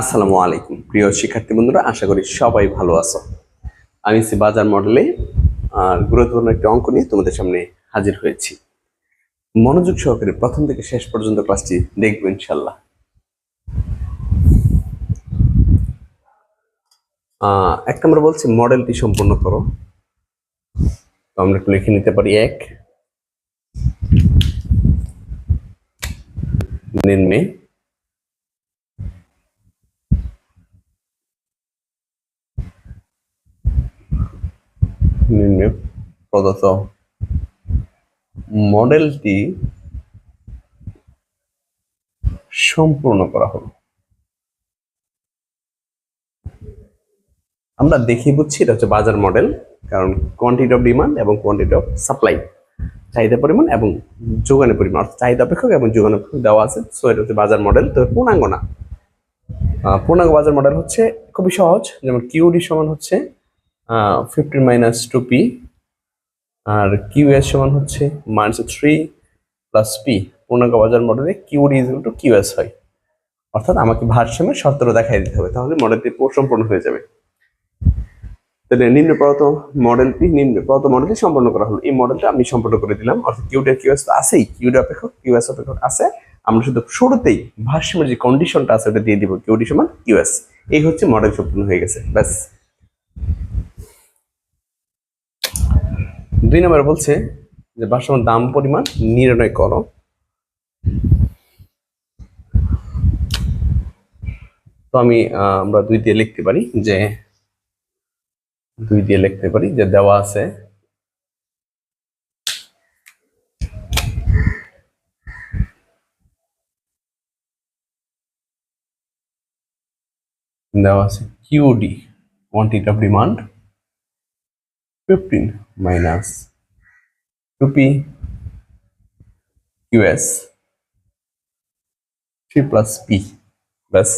আসসালামু আলাইকুম প্রিয় শিক্ষার্থী বন্ধুরা, আশা করি সবাই ভালো আছো। আমি বাজার মডেলে গুরুত্বপূর্ণ একটি অঙ্ক নিয়ে তোমাদের সামনে হাজির হয়েছি। মনোযোগ সহকারে প্রথম থেকে শেষ পর্যন্ত ক্লাসটি দেখবো ইনশাল্লাহ। এক নম্বর বলছি মডেলটি সম্পূর্ণ করো। তো আমরা একটু লিখে নিতে পারি। এক, নিম্নে নিম্নে প্রদত্ত মডেলটি সম্পূর্ণ করা হলো। আমরা দেখি বুঝছি এটা হচ্ছে বাজার মডেল, কারণ কোয়ান্টিটি অফ ডিমান্ড এবং কোয়ান্টিটি অফ সাপ্লাই, চাহিদা পরিমাণ এবং যোগানের পরিমাণ, অর্থাৎ চাহিদা অপেক্ষক এবং যোগান অপেক্ষক দেওয়া আছে। সো এটা হচ্ছে বাজার মডেল। তো পূর্ণাঙ্গ না, পূর্ণাঙ্গ বাজার মডেল হচ্ছে খুবই সহজ। যেমন কিউডি সমান হচ্ছে 15 - 2p, আর কিউএস সমান হচ্ছে -3 + p। পূর্ণাঙ্গ বাজার মডেলে কিউডি = কিউএস হয়, অর্থাৎ আমাকে ভারসাম্যের শর্তটা দেখাই দিতে হবে, তাহলে মডেলটি সম্পূর্ণ হয়ে যাবে। মডেলটি সম্পন্ন করা হলো। এই মডেলটা আমি সম্পন্ন করে দিলাম, অর্থাৎ কিউডি কিউএস তো আছেই, কিউডি অপেক্ষক কিউএস অপেক্ষক আছে। আমরা শুধু শুরুতেই ভারসাম্যের যে কন্ডিশনটা আছে ওটা দিয়ে দিব, কিউডি সমান কিউএস। এই হচ্ছে মডেল সম্পূর্ণ হয়ে গেছে, ব্যাস। 2 নম্বরে বলছে যে ভারসাম্যের দাম পরিমাণ নির্ণয় করো। তো আমরা 2 দিয়ে লিখতে পারি যে দেওয়া আছে QD, quantity of demand, 15 - 2p QS 3 + p, ব্যাস।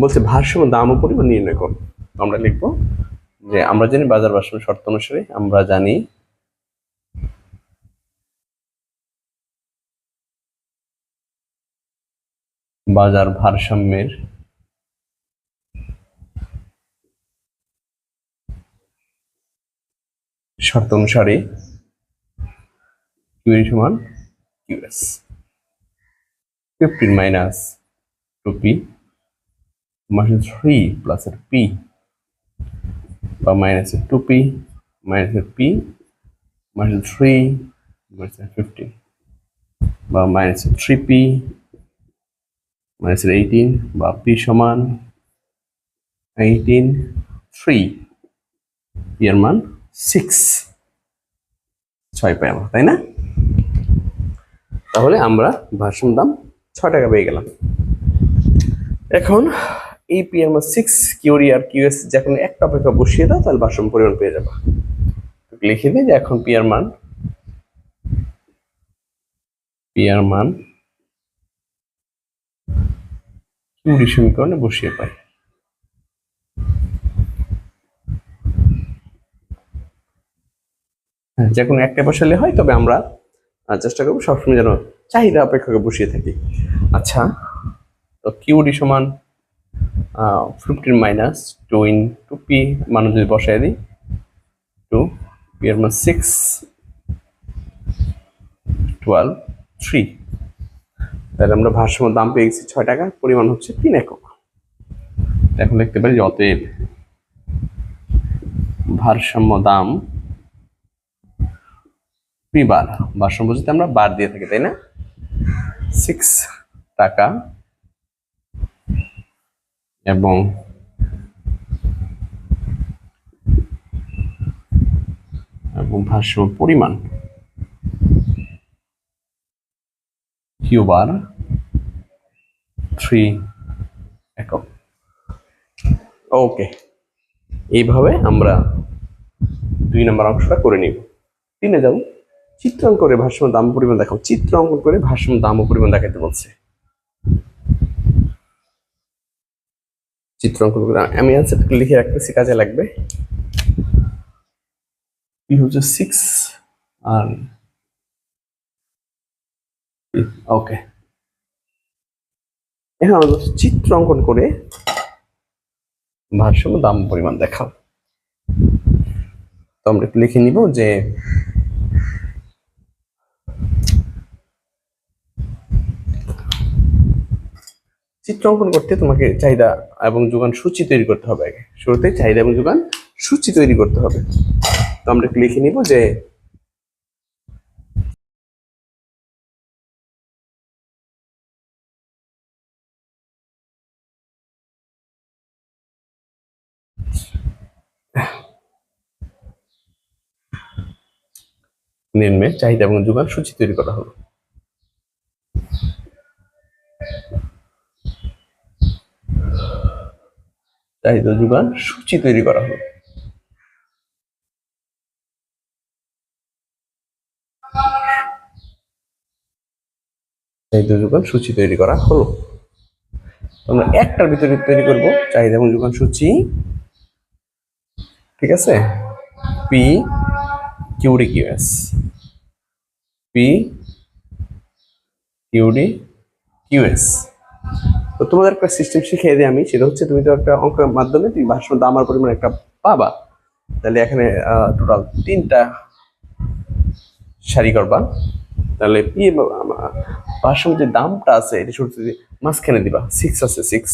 বলছে ভারসাম্য দাম ও পরিমাণ নির্ণয় করো। আমরা লিখবো যে আমরা জানি বাজার ভারসাম্য শর্ত অনুসারে আমরা জানি বাজার ভারসাম্যের শর্ত অনুসারে কিউডি সমান কিউএস 15 - 2p -3 + p বা -2p -p -3 -15 বা -3p -18 বা p সমান 18 3, p এর মান 6 পাই আমরা, তাই না? তাহলে আমরা ভারসাম্য দাম 6 টাকা পেয়ে গেলাম। এখন এই পি এর মান 6, কিউডি আর কিউএস যখন একটা অপেক্ষা বসিয়ে দাও তাহলে ভারসাম্য পরিমাণ পেয়ে যাবা। লিখে দিই যে এখন পি এর মান কিউডি সমীকরণে বসিয়ে পাই। যে কোনো একটা বসালে হয়, তবে আমরা চেষ্টা করবো সবসময় যেন চাহিদা অপেক্ষাকে বসিয়ে থাকি। আচ্ছা, তো কিউডি সমান 15 - 2 * 2p মান যদি বসাই দিই 2, p এর মান 6 12 3, তাহলে আমরা ভারসাম্য দাম পেয়ে গেছি 6 টাকা, পরিমাণ হচ্ছে 3 একক। এখন লিখতে পারি যে অতএব ভারসাম্য দাম পি বার, ভারসাম্য যদি আমরা বার দিয়ে থাকি, তাই না, 6 টাকা এবং ভারসাম্য পরিমাণ কিউ বার 3 একক। ওকে, এইভাবে আমরা 2 নম্বর অংশটা করে নিব। 3-এ যাব, চিত্রাঙ্কন করে ভারসাম্য দাম পরিমাণ দেখাও। চিত্র অঙ্কন করে ভারসাম্য দাম ও পরিমাণ দেখাতে বলছে। চিত্র অঙ্কন করে আমি অ্যান্সারটা লিখে রাখতেছি, কাজে লাগবে। কি হচ্ছে 6 আর ওকে। এখন আমাদের চিত্র অঙ্কন করে ভারসাম্য দাম পরিমাণ দেখাও। তো আমরা একটু লিখে নিব যে চিত্র অঙ্কন করতে তোমাকে চাহিদা এবং যোগান সূচি তৈরি করতে হবে। আগে শুরুতে চাহিদা এবং যোগান সূচি তৈরি করতে হবে। তো আমরা একটু লিখে নিব যে নিম্নে চাহিদা এবং যোগান সূচি তৈরি করা হলো। চাহিদা যোগান সূচি তৈরি করা হলো। চাহিদা যোগান সূচি তৈরি করা হলো। আমরা একটার ভিতরে তৈরি করব চাহিদা এবং যোগান সূচি। ঠিক আছে, P QD QS, P QD QS. তো তোমাদের একটা সিস্টেম শিখিয়ে দিই আমি, সেটা হচ্ছে তুমি তো একটা অঙ্কের মাধ্যমে তুমি ভারসাম্য দাম আর পরিমাণ একটা পাবা। তাহলে এখানে টোটাল 3টা সারি করবা। তাহলে পি ভারসাম্য যে দামটা আছে এটা শুধু মাঝখানে দিবা, 6 আছে 6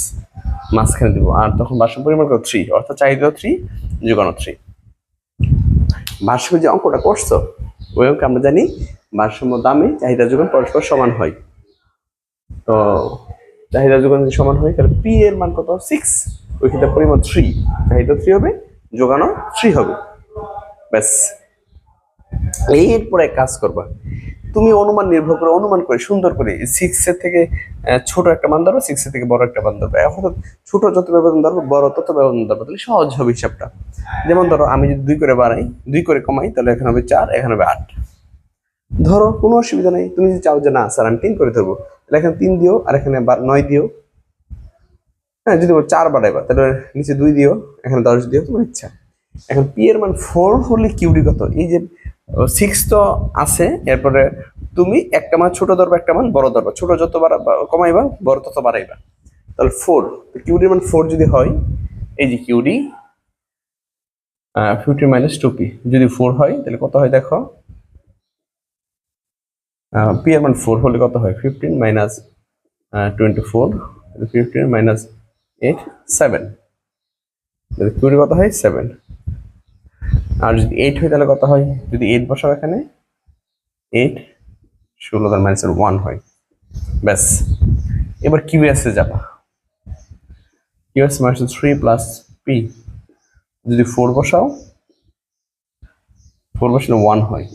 মাঝখানে দিব। আর তখন ভারসাম্য পরিমাণ কত 3, অর্থাৎ চাহিদা 3 যোগানো 3। ভারসাম্য যে অঙ্কটা করছো ওই অঙ্কে আমরা জানি ভারসাম্য দামে চাহিদা যোগান পরস্পর সমান হয়। তো চাহিদা যোগান যদি সমান হয় তাহলে পি এর মান কত 6, ওই ক্ষেত্রে পরিমাণ 3, চাহিদা 3 হবে, যোগানো 3 হবে। ব্যাস, এরপরে কাজ করবা তুমি অনুমান নির্ভর করে, অনুমান করে সুন্দর করে 6 এর থেকে ছোট একটা মান ধরো, 6 এর থেকে বড় একটা মান ধরো। অর্থাৎ ছোট যত ব্যবধান ধরবো, বড় তত ব্যবধান ধরবো, তাহলে সহজ হবে হিসাবটা। যেমন ধরো আমি যদি 2 করে বাড়াই, 2 করে কমাই, তাহলে এখানে হবে 4, এখানে হবে 8। ধরো কোনো অসুবিধা নেই, তুমি যদি চাও যে না স্যার আমি 3 করে ধরবো, তাহলে এখানে 3 দিও, আর এখানে 9 দিও। হ্যাঁ, যদি 4 বাড়াইবা তাহলে নিচে 2 দিও, এখানে 10 দিও, তোমার ইচ্ছা। এখন পি এর মান 4 হলে কিউডি কত? এই যে 6 তো আছে, এরপরে তুমি একটা মান ছোট ধরবা, একটা মান বড় ধরবা, ছোট যত কমাইবা, বড় তত বাড়াইবা। তাহলে 4, কিউডি মান 4 যদি হয়, এই যে কিউডি 15 মাইনাস 2p যদি 4 হয় তাহলে কত হয় দেখো। পি এর মান 4 হলে কত হয়? 15 মাইনাস 24, 15 মাইনাস 8, 7। কিউডি কত হয়? 7। আর যদি 8 হয় তাহলে কত হয়? যদি 8 বসাও এখানে, 8 16 তার মাইনাস 1 হয়। ব্যাস, এবার কিউএস এ যাবা। কিউএস মাইনাস 3 প্লাস পি, যদি 4 বসাও, 4 বসালে 1 হয়,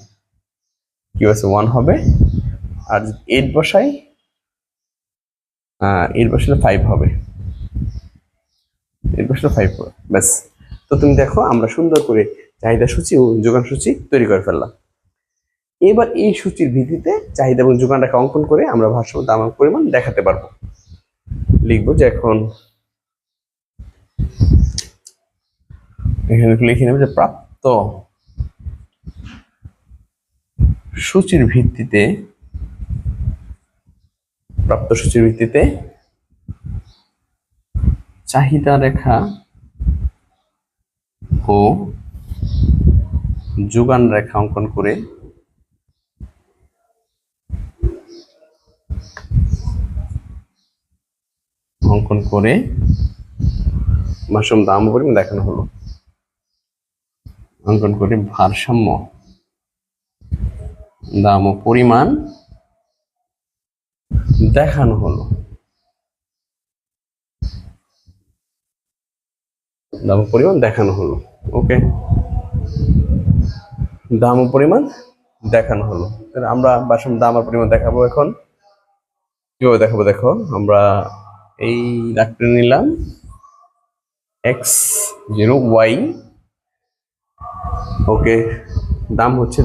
কিউএস এ 1 হবে। আর যদি 8 বসাই, 8 বসালে 5 হবে, 8 বসালে 5 হবে। ব্যাস, তো তুমি দেখো আমরা সুন্দর করে চাহিদা সূচি ও যোগান সূচি তৈরি করে ফেললাম। এবার এই সূচির ভিত্তিতে চাহিদা এবং যোগান রেখা অঙ্কন করে আমরা ভারসাম্য দাম এবং পরিমাণ দেখাতে পারবো। লিখবো যে এখন এখানে লিখে নেব যে প্রাপ্ত সূচির ভিত্তিতে, প্রাপ্ত সূচির ভিত্তিতে চাহিদা রেখা ও যোগান রেখা অঙ্কন করে ভারসাম্য দাম ও পরিমাণ দেখানো হলো। অঙ্কন করে ভারসাম্য দাম ও পরিমাণ দেখানো হলো। দাম ও পরিমাণ দেখানো হলো। ওকে, দাম ও পরিমাণ দেখানো হলো। তাহলে আমরা ভারসাম্য দাম আর পরিমাণ দেখাবো। এখন কিভাবে দেখাবো দেখো, আমরা এই ডাক্তার নিলাম x0y, ওকে, দাম হচ্ছে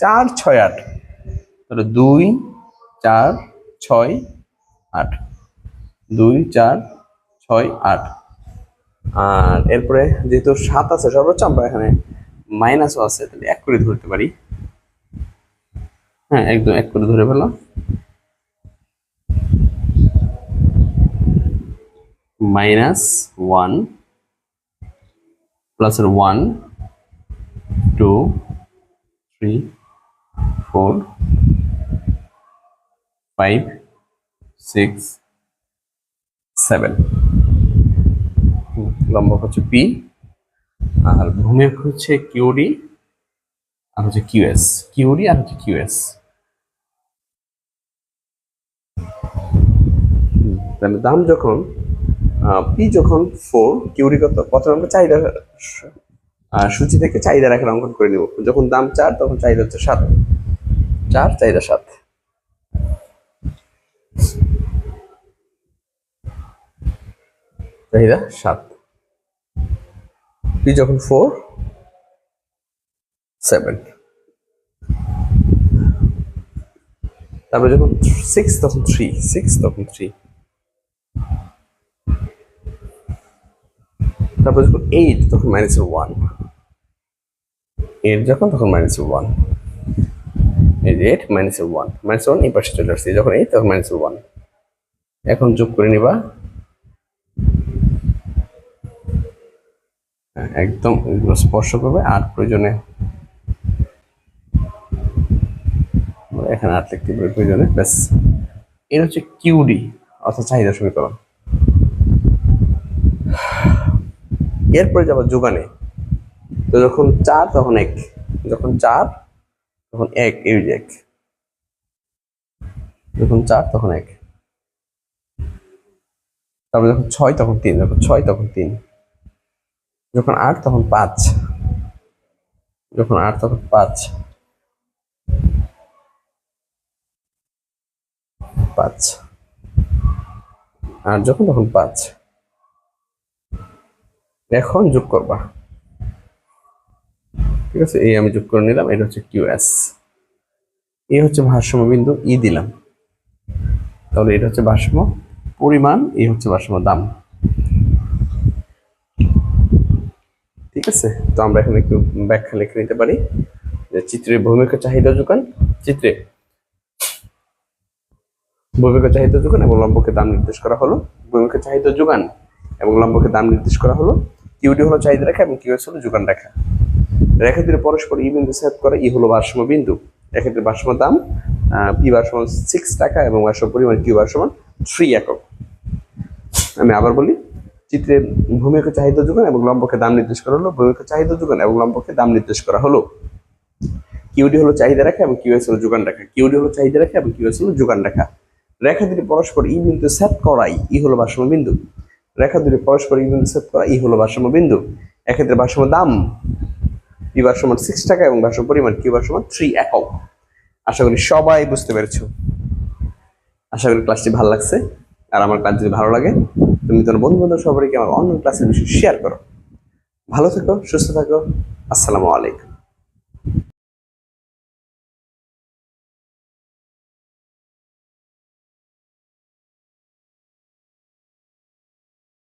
4 6 8, তাহলে 2 4 6 8, 2 4 6 8। আর এরপরে যেহেতু 7 আছে সর্বোচ্চ, আমরা এখানে মাইনাসও আছে, তাহলে 1 করে ধরতে পারি। হ্যাঁ, একদম 1 করে ধরে ফেলাম। মাইনাস 1 প্লাস 1 2 3 4 5 6 7 লম্ব হচ্ছে পি আর ভূমিক হচ্ছে কিউডি আর হচ্ছে কিউএস কিউডি আর হচ্ছে কিউএস। তাহলে দাম যখন পি যখন 4 কিউডি কত প্রথমে আমরা চাহিদা সূচি থেকে চাহিদা রেখার অঙ্কন করে নিব। যখন দাম 4 তখন চাহিদা হচ্ছে 7 4 চাহিদা 7 চাহিদা 7 পি যখন 4 7 তারপরে যখন 6 তখন 3 তখন 3 তারপর যখন 8 তখন মাইনাস 1 8 যখন তখন মাইনাস 1 এই যে 8 মাইনাস 1 এই পাশে চলে আসছে যখন 8 তখন মাইনাস 1 এখন যোগ করে নিবা একদম এগুলো স্পর্শ করবে আর প্রয়োজনে এখানে 8 লিখতে পারবে প্রয়োজনে ব্যাস। এর হচ্ছে কিউডি অর্থাৎ চাহিদা সমীকরণ। এরপরে যাবো যোগানে। তো যখন 4 তখন 1 যখন 4 তখন 1 এই যে 1 যখন 4 তখন 1 তারপরে যখন 6 তখন 3 যখন 6 তখন 3 যখন 8 তখন 5 যখন 8 তখন 5 5 8 যখন তখন 5 এখন যোগ করবা ঠিক আছে এই আমি যোগ করে নিলাম এটা হচ্ছে কিউএস এই হচ্ছে ভারসাম্য বিন্দু ই দিলাম তাহলে এটা হচ্ছে ভারসাম্য পরিমাণ এই হচ্ছে ভারসাম্য দাম ঠিক আছে। তো আমরা এখানে একটু ব্যাখ্যা লিখে নিতে পারি যে চিত্রে ভূমিকা চাহিদা যোগান চিত্রে ভূমিকা চাহিদা যোগান এবং লম্বকে দাম নির্দেশ করা হলো ভূমিকা চাহিদা যোগান এবং লম্বকে দাম নির্দেশ করা হলো কিউডি হলো চাহিদা রেখা এবং কিউএস হলো যোগান রেখা রেখা দুটো পরস্পর ই বিন্দু ছেদ করে ই হলো ভারসাম্য বিন্দু এক্ষেত্রে ভারসাম্য দাম পি বার সমান 6 টাকা এবং ভারসাম্য পরিমাণ কিউ বার সমান 3 একক। আমি আবার বলি চিত্রে ভূমিকা চাহিদা যোগান এবং লম্বকে দাম নির্দেশ করা হলো ভূমিকা চাহিদা যোগান এবং লম্বকে দাম নির্দেশ করা হলো কিউডি হলো চাহিদা রেখা এবং কিউএস হলো যোগান রেখা কিউডি হলো চাহিদা রেখা এবং কিউএস হলো যোগান রেখা রেখা দুটি পরস্পর ই বিন্দু ছেদ করাই ই হলো ভারসাম্য বিন্দু রেখা দুটি পরস্পর ই বিন্দু ছেদ করা ই হলো ভারসাম্য বিন্দু এক্ষেত্রে ভারসাম্য দাম পি বার সমান 6 টাকা এবং ভারসাম্য পরিমাণ কিউ বার সমান 3 একক। আশা করি সবাই বুঝতে পেরেছো আশা করি ক্লাসটি ভালো লাগছে আর আমার ক্লাস যদি ভালো লাগে তুমি তোমার বন্ধু বান্ধব সবাইকে আমার অনলাইন ক্লাসের বিষয়ে শেয়ার করো। ভালো থেকো সুস্থ থাকো আসসালামু আলাইকুম।